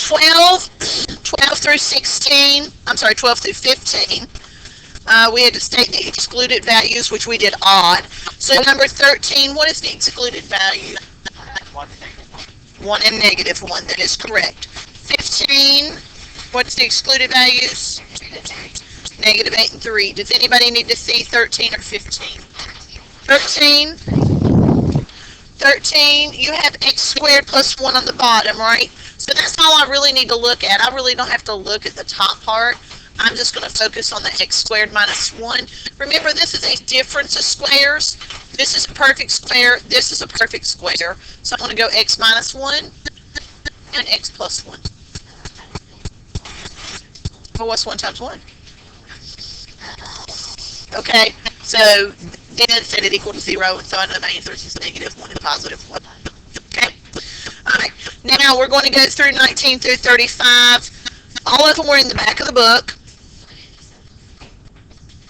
12, 12 through 16, I'm sorry, 12 through 15, we had to state the excluded values, which we did odd. So number 13, what is the excluded value? 1 and negative 1, that is correct. 15, what's the excluded values? Negative 8 and 3. Does anybody need to see 13 or 15? 13, 13, you have x squared plus 1 on the bottom, right? So that's all I really need to look at. I really don't have to look at the top part. I'm just going to focus on the x squared minus 1. Remember, this is a difference of squares. This is a perfect square. This is a perfect square. So I'm going to go x minus 1 and x plus 1. Well, what's 1 times 1? Okay, so then set it equal to 0, and so I know my answer is negative 1 and positive 1. Okay, all right. Now we're going to go through 19 through 35. All of them were in the back of the book.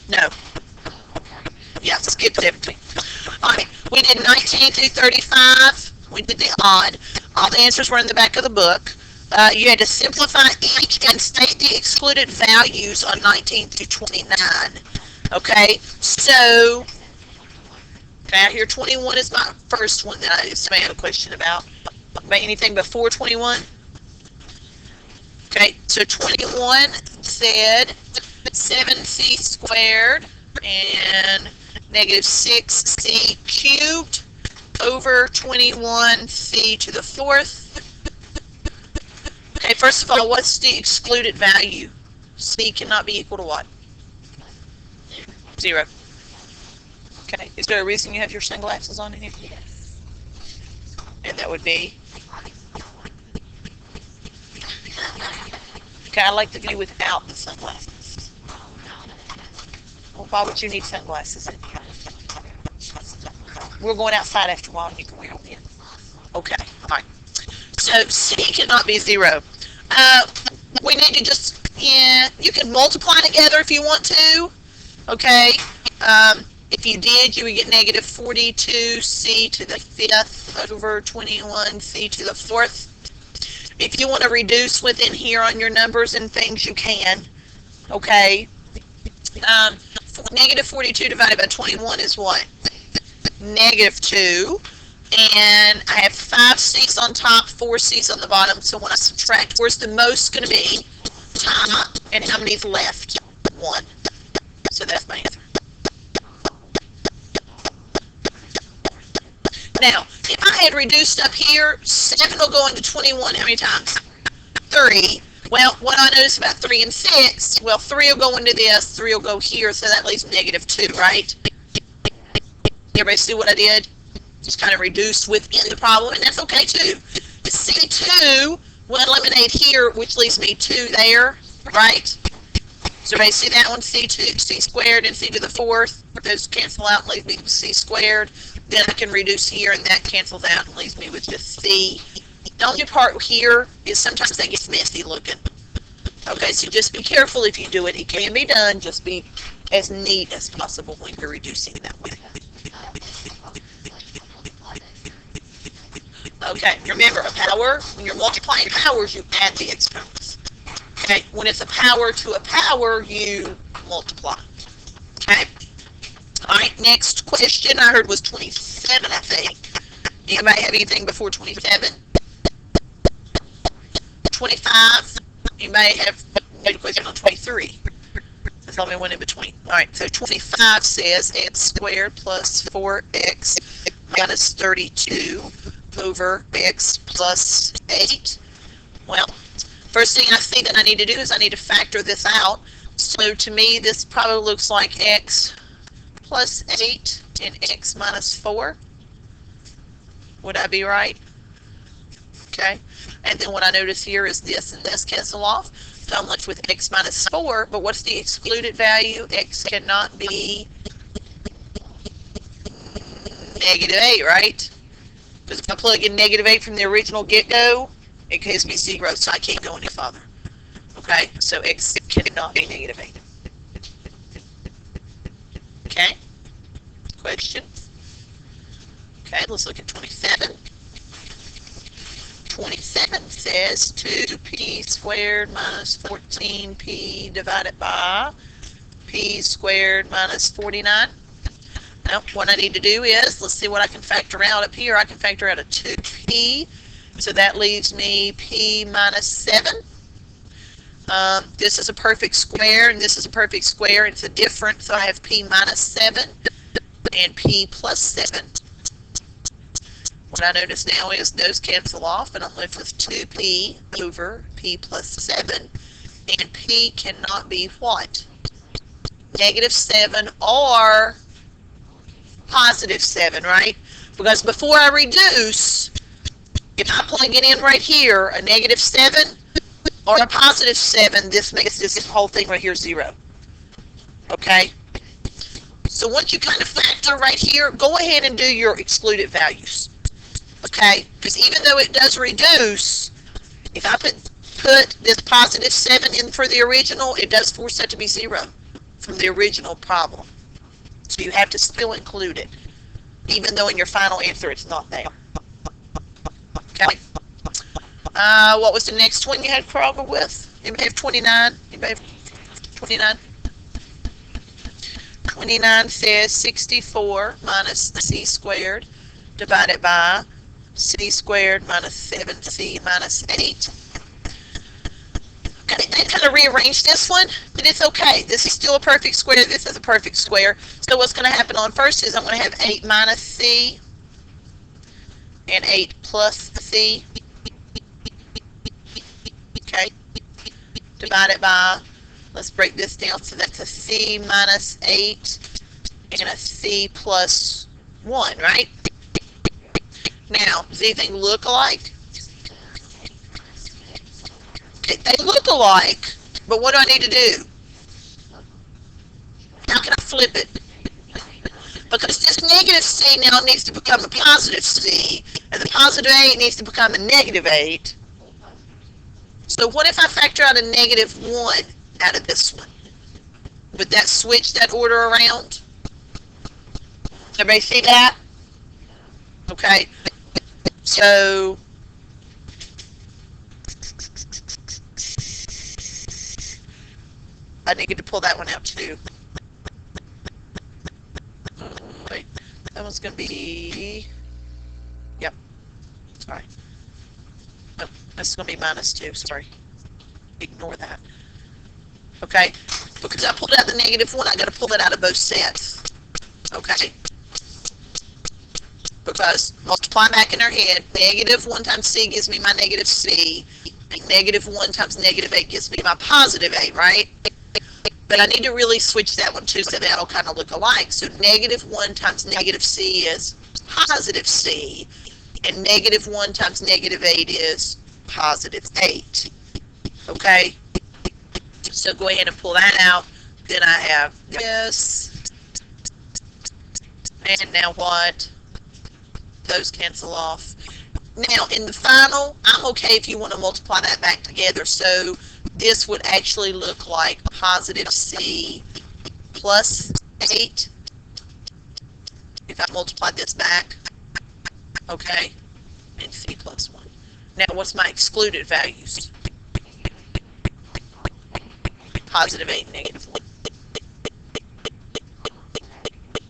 No. Yeah, skip 17. All right, we did 19 through 35. We did the odd. All the answers were in the back of the book. You had to simplify each and state the excluded values on 19 through 29. Okay, so, okay, here 21 is my first one that I may have a question about. Anything before 21? Okay, so 21 said 7c squared and negative 6c cubed over 21c to the fourth. Okay, first of all, what's the excluded value? C cannot be equal to what? 0. Okay, is there a reason you have your sunglasses on in here? Yes. And that would be? Okay, I like to be without the sunglasses. Well, why would you need sunglasses in here? We're going outside after a while and you can wear them in. Okay, alright. So C cannot be 0. We need to just, yeah, you can multiply together if you want to. Okay, if you did, you would get negative 42c to the 5th over 21c to the 4th. If you want to reduce within here on your numbers and things, you can. Okay, negative 42 divided by 21 is what? Negative 2. And I have 5 c's on top, 4 c's on the bottom. So when I subtract, where's the most going to be? Top. And how many's left? 1. So that's my answer. Now, if I had reduced up here, 7 will go into 21 how many times? 3. Well, what I notice about 3 and 6, well, 3 will go into this, 3 will go here, so that leaves negative 2, right? Everybody see what I did? Just kind of reduce within the problem, and that's okay too. C2 will eliminate here, which leaves me 2 there, right? So everybody see that one? C2, C squared, and C to the 4th. Those cancel out and leave me with C squared. Then I can reduce here, and that cancels out and leaves me with just C. The only part here is sometimes that gets messy looking. Okay, so just be careful if you do it. It can be done. Just be as neat as possible when you're reducing that way. Okay, remember, a power, when you're multiplying powers, you add the exponents. Okay, when it's a power to a power, you multiply. Okay? Alright, next question I heard was 27, I think. Anybody have anything before 27? 25? Anybody have no question on 23? Tell me one in between. Alright, so 25 says x squared plus 4x minus 32 over x plus 8. Well, first thing I see that I need to do is I need to factor this out. So to me, this probably looks like x plus 8 and x minus 4. Would I be right? Okay. And then what I notice here is this and this cancel off. So I'm left with x minus 4. But what's the excluded value? X cannot be negative 8, right? Because if I plug in negative 8 from the original get-go, it gives me 0, so I can't go any farther. Okay, so x cannot be negative 8. Okay, question. Okay, let's look at 27. 27 says 2p squared minus 14p divided by p squared minus 49. Now, what I need to do is, let's see what I can factor out up here. I can factor out a 2p, so that leaves me p minus 7. This is a perfect square, and this is a perfect square. It's a difference, so I have p minus 7 and p plus 7. What I notice now is those cancel off, and I'm left with 2p over p plus 7. And p cannot be what? Negative 7 or positive 7, right? Because before I reduce, if I plug it in right here, a negative 7 or a positive 7, this makes this whole thing right here 0. Okay? So once you kind of factor right here, go ahead and do your excluded values. Okay? Because even though it does reduce, if I put this positive 7 in for the original, it does force that to be 0 from the original problem. So you have to still include it, even though in your final answer it's not there. Okay. What was the next one you had problem with? Anybody have 29? Anybody have 29? 29 says 64 minus c squared divided by c squared minus 7c minus 8. Okay, I kind of rearranged this one, but it's okay. This is still a perfect square. This is a perfect square. So what's going to happen on first is I'm going to have 8 minus c and 8 plus c. Okay, divided by, let's break this down. So that's a c minus 8 and a c plus 1, right? Now, does anything look alike? They look alike, but what do I need to do? How can I flip it? Because this negative c now needs to become a positive c, and the positive 8 needs to become a negative 8. So what if I factor out a negative 1 out of this one? Would that switch that order around? Everybody see that? Okay. So I need to pull that one out too. Wait, that one's going to be, yep, sorry. Oh, that's going to be minus 2, sorry. Ignore that. Okay, because I pulled out the negative 1, I got to pull that out of both sets. Okay. Because multiply back in our head, negative 1 times c gives me my negative c, and negative 1 times negative 8 gives me my positive 8, right? But I need to really switch that one too, so that'll kind of look alike. So negative 1 times negative c is positive c, and negative 1 times negative 8 is positive 8. Okay? So go ahead and pull that out. Then I have this. And now what? Those cancel off. Now, in the final, I'm okay if you want to multiply that back together. So this would actually look like positive c plus 8 if I multiply this back. Okay? And c plus 1. Now, what's my excluded values? Positive 8, negative 1.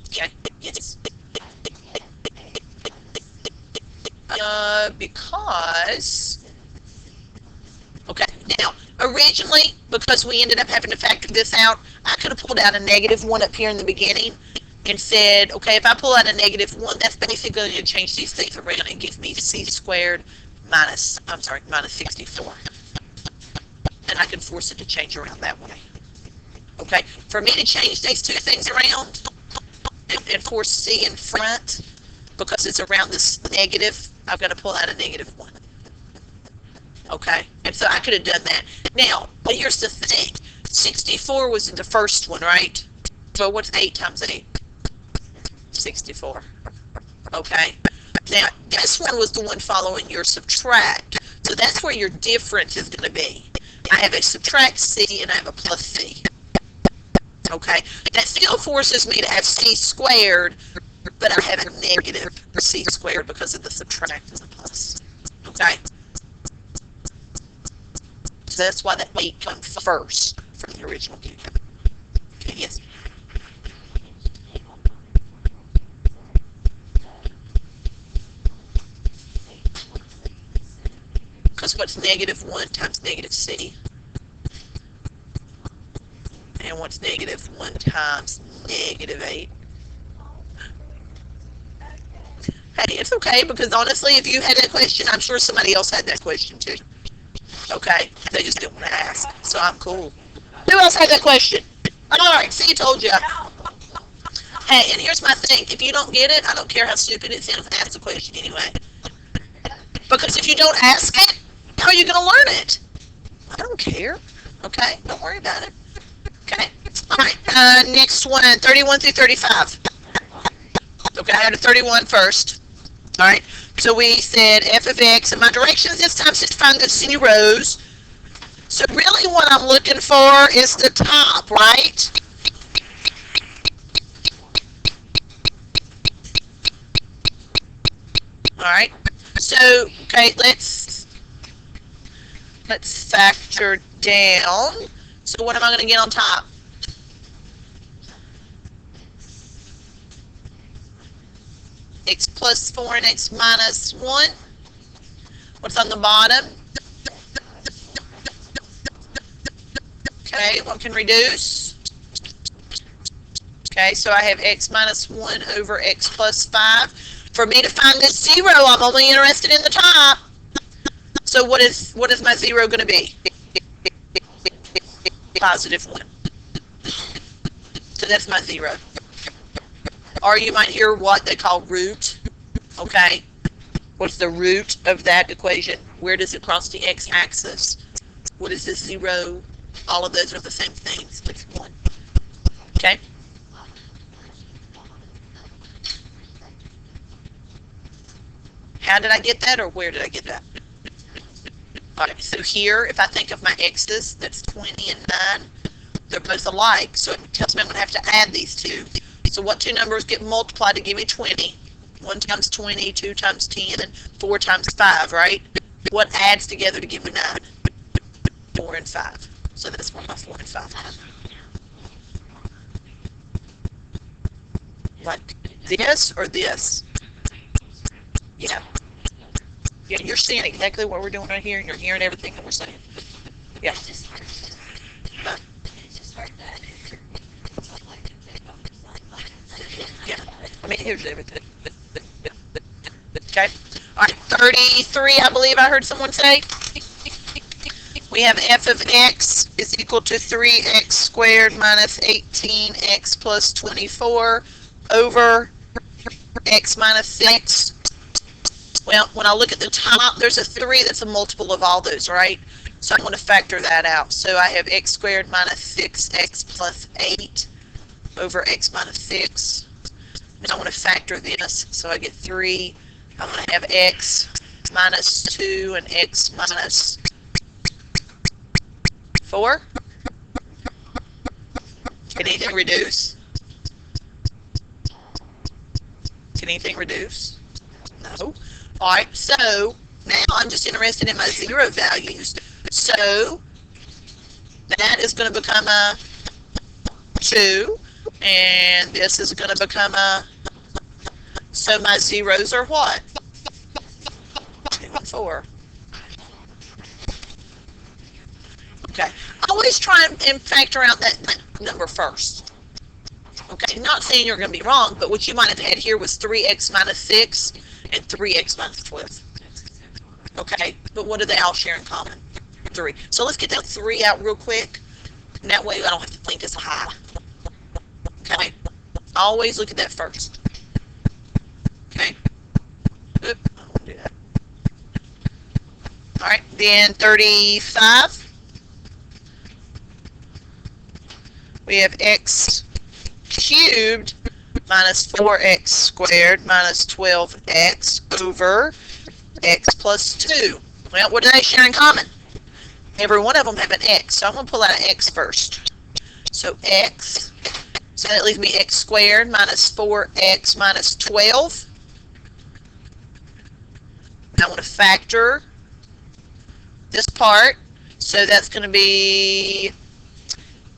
Okay? Yes. Because, okay, now, originally, because we ended up having to factor this out, I could have pulled out a negative 1 up here in the beginning and said, okay, if I pull out a negative 1, that's basically going to change these things around and give me c squared minus 64. And I can force it to change around that way. Okay, for me to change these two things around and force c in front, because it's around this negative, I've got to pull out a negative 1. Okay, and so I could have done that. Now, but here's the thing. 64 was the first one, right? So what's 8 times 8? 64. Okay. Now, this one was the one following your subtract. So that's where your difference is going to be. I have a subtract c and I have a plus c. Okay. That still forces me to have c squared, but I have a negative c squared because of the subtract and the plus. Okay. So that's why that 8 comes first from the original cube. Okay, yes. Because what's negative 1 times negative c? And what's negative 1 times negative 8? Hey, it's okay, because honestly, if you had that question, I'm sure somebody else had that question too. Okay, they just didn't want to ask, so I'm cool. Who else had that question? Alright, see, I told you. Hey, and here's my thing. If you don't get it, I don't care how stupid it sounds, ask the question anyway. Because if you don't ask it, how are you going to learn it? I don't care. Okay, don't worry about it. Okay, alright, next one, 31 through 35. Okay, I had a 31 first. Alright, so we said f of x, and my directions this time is to find the zeros. So really what I'm looking for is the top, right? Alright, so, okay, let's factor down. So what am I going to get on top? X plus 4 and x minus 1. What's on the bottom? Okay, what can reduce? Okay, so I have x minus 1 over x plus 5. For me to find this 0, I'm only interested in the top. So what is my 0 going to be? Positive 1. So that's my 0. Or you might hear what they call root. Okay. What's the root of that equation? Where does it cross the x-axis? What is this 0? All of those are the same things. It's 1. Okay. How did I get that, or where did I get that? Alright, so here, if I think of my x's, that's 20 and 9. They're both alike, so it tells me I'm going to have to add these two. So what two numbers get multiplied to give me 20? 1 times 20, 2 times 10, and 4 times 5, right? What adds together to give me 9? 4 and 5. So that's what my 4 and 5 are. Like this or this? Yeah. Yeah, you're seeing exactly what we're doing right here, and you're hearing everything that we're saying. Yeah. Yeah. I mean, here's everything. Okay. All right. 33, I believe I heard someone say. We have f of x is equal to 3x squared minus 18x plus 24 over x minus 6. Well, when I look at the top, there's a 3 that's a multiple of all those, right? So I want to factor that out. So I have x squared minus 6x plus 8 over x minus 6. And I want to factor this. So I get 3. I'm going to have x minus 2 and x minus 4. Can anything reduce? Can anything reduce? No. Alright, so now I'm just interested in my 0 values. So that is going to become a 2, and this is going to become a, so my zeros are what? 2 and 4. Okay, always try and factor out that number first. Okay, not saying you're going to be wrong, but what you might have had here was 3x minus 6 and 3x minus 12. Okay, but what do they all share in common? 3. So let's get that 3 out real quick. And that way I don't have to think as high. Okay, always look at that first. Okay. Oop, I won't do that. Alright, then 35. We have x cubed minus 4x squared minus 12x over x plus 2. Well, what do they share in common? Every one of them have an x, so I'm going to pull out an x first. So x, so that leaves me x squared minus 4x minus 12. I want to factor this part. So that's going to be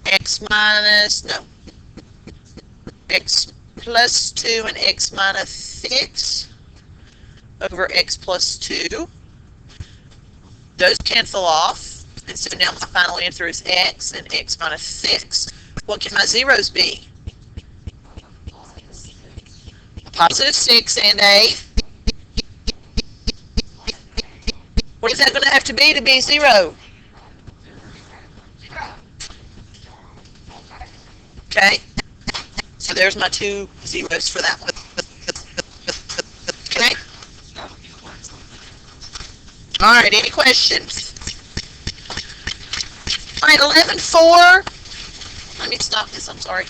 x minus, no, x plus 2 and x minus 6 over x plus 2. Those cancel off. And so now my final answer is x and x minus 6. What can my zeros be? Positive 6 and a. What is that going to have to be 0? Okay. So there's my 2 zeros for that one. Okay. All right, any questions? All right, 11.4. Let me stop this, I'm sorry.